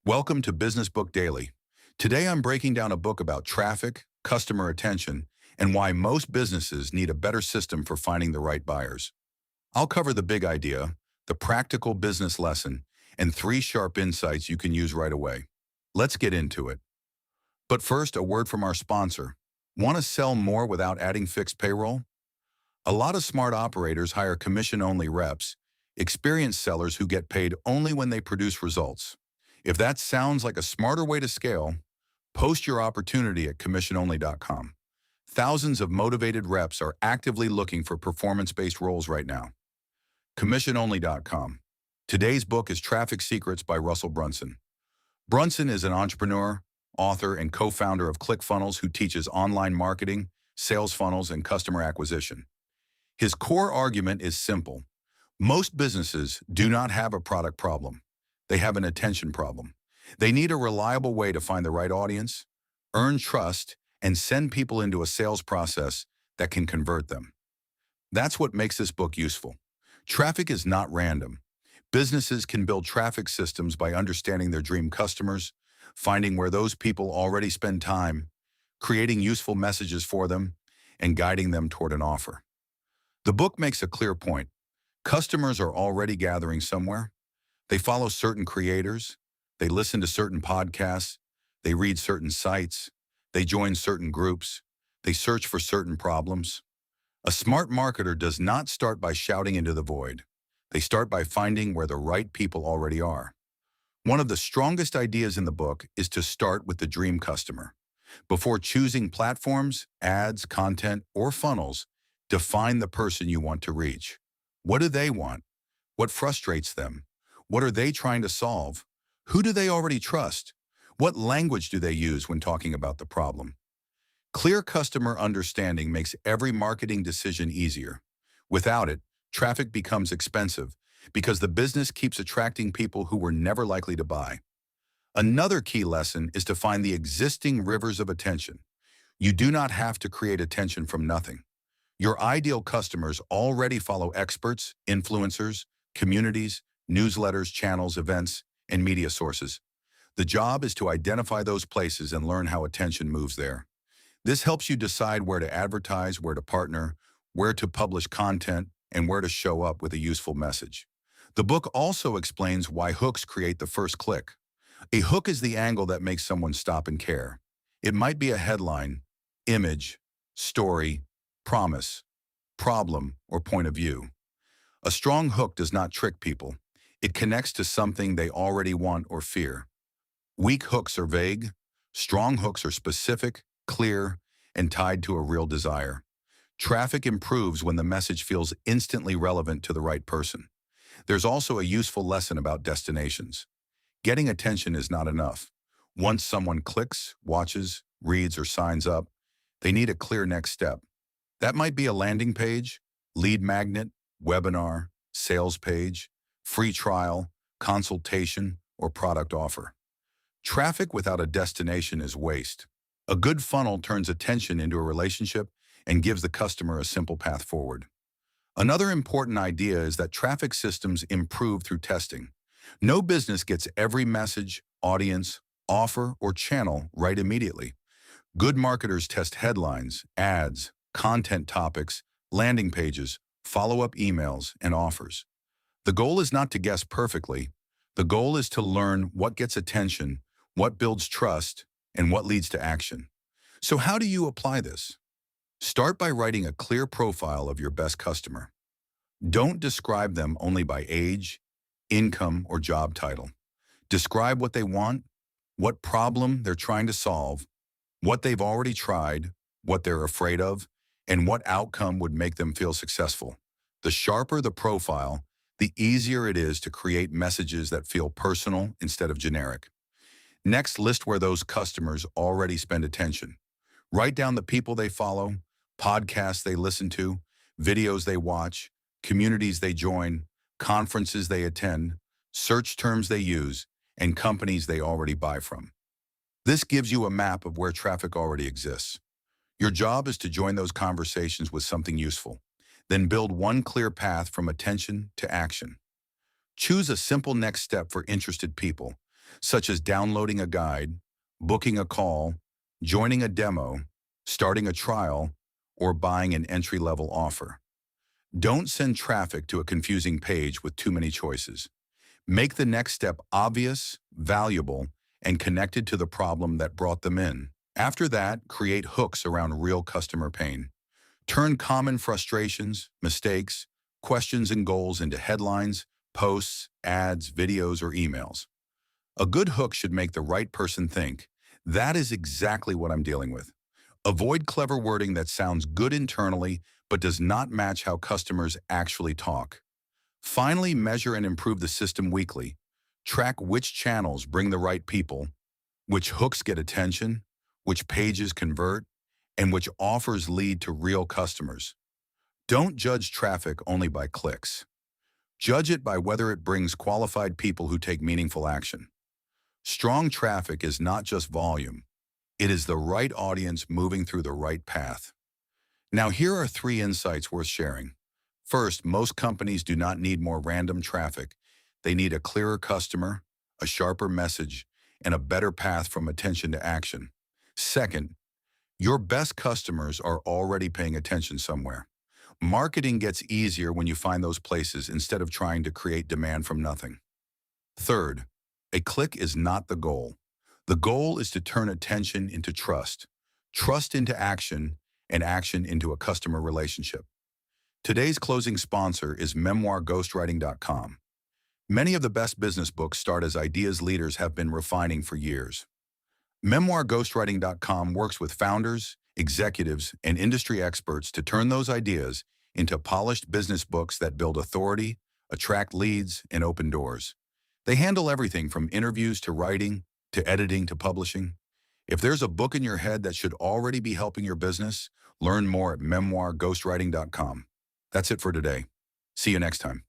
Welcome to Business Book Daily. Today I'm breaking down a book about traffic, customer attention, and why most businesses need a better system for finding the right buyers. I'll cover the big idea, the practical business lesson, and 3 sharp insights you can use right away. Let's get into it. But first, a word from our sponsor. Want to sell more without adding fixed payroll? A lot of smart operators hire commission-only reps, experienced sellers who get paid only when they produce results. If that sounds like a smarter way to scale, post your opportunity at commissiononly.com. Thousands of motivated reps are actively looking for performance-based roles right now. Commissiononly.com. Today's book is Traffic Secrets by Russell Brunson. Brunson is an entrepreneur, author, and co-founder of ClickFunnels who teaches online marketing, sales funnels, and customer acquisition. His core argument is simple. Most businesses do not have a product problem. They have an attention problem. They need a reliable way to find the right audience, earn trust, and send people into a sales process that can convert them. That's what makes this book useful. Traffic is not random. Businesses can build traffic systems by understanding their dream customers, finding where those people already spend time, creating useful messages for them, and guiding them toward an offer. The book makes a clear point. Customers are already gathering somewhere. They follow certain creators, they listen to certain podcasts, they read certain sites, they join certain groups, they search for certain problems. A smart marketer does not start by shouting into the void. They start by finding where the right people already are. One of the strongest ideas in the book is to start with the dream customer. Before choosing platforms, ads, content, or funnels, define the person you want to reach. What do they want? What frustrates them? What are they trying to solve? Who do they already trust? What language do they use when talking about the problem? Clear customer understanding makes every marketing decision easier. Without it, traffic becomes expensive because the business keeps attracting people who were never likely to buy. Another key lesson is to find the existing rivers of attention. You do not have to create attention from nothing. Your ideal customers already follow experts, influencers, communities, newsletters, channels, events, and media sources. The job is to identify those places and learn how attention moves there. This helps you decide where to advertise, where to partner, where to publish content, and where to show up with a useful message. The book also explains why hooks create the first click. A hook is the angle that makes someone stop and care. It might be a headline, image, story, promise, problem, or point of view. A strong hook does not trick people. It connects to something they already want or fear. Weak hooks are vague. Strong hooks are specific, clear, and tied to a real desire. Traffic improves when the message feels instantly relevant to the right person. There's also a useful lesson about destinations. Getting attention is not enough. Once someone clicks, watches, reads, or signs up, they need a clear next step. That might be a landing page, lead magnet, webinar, sales page, free trial, consultation, or product offer. Traffic without a destination is waste. A good funnel turns attention into a relationship and gives the customer a simple path forward. Another important idea is that traffic systems improve through testing. No business gets every message, audience, offer, or channel right immediately. Good marketers test headlines, ads, content topics, landing pages, follow-up emails, and offers. The goal is not to guess perfectly. The goal is to learn what gets attention, what builds trust, and what leads to action. So how do you apply this? Start by writing a clear profile of your best customer. Don't describe them only by age, income, or job title. Describe what they want, what problem they're trying to solve, what they've already tried, what they're afraid of, and what outcome would make them feel successful. The sharper the profile, the easier it is to create messages that feel personal instead of generic. Next, list where those customers already spend attention. Write down the people they follow, podcasts they listen to, videos they watch, communities they join, conferences they attend, search terms they use, and companies they already buy from. This gives you a map of where traffic already exists. Your job is to join those conversations with something useful. Then build one clear path from attention to action. Choose a simple next step for interested people, such as downloading a guide, booking a call, joining a demo, starting a trial, or buying an entry-level offer. Don't send traffic to a confusing page with too many choices. Make the next step obvious, valuable, and connected to the problem that brought them in. After that, create hooks around real customer pain. Turn common frustrations, mistakes, questions, and goals into headlines, posts, ads, videos, or emails. A good hook should make the right person think, that is exactly what I'm dealing with. Avoid clever wording that sounds good internally but does not match how customers actually talk. Finally, measure and improve the system weekly. Track which channels bring the right people, which hooks get attention, which pages convert, and which offers lead to real customers. Don't judge traffic only by clicks. Judge it by whether it brings qualified people who take meaningful action. Strong traffic is not just volume. It is the right audience moving through the right path. Now, here are 3 insights worth sharing. First, most companies do not need more random traffic. They need a clearer customer, a sharper message, and a better path from attention to action. Second, your best customers are already paying attention somewhere. Marketing gets easier when you find those places instead of trying to create demand from nothing. Third, a click is not the goal. The goal is to turn attention into trust, trust into action, and action into a customer relationship. Today's closing sponsor is memoirghostwriting.com. Many of the best business books start as ideas leaders have been refining for years. Memoirghostwriting.com works with founders, executives, and industry experts to turn those ideas into polished business books that build authority, attract leads, and open doors. They handle everything from interviews to writing, to editing to publishing. If there's a book in your head that should already be helping your business, learn more at memoirghostwriting.com. That's it for today. See you next time.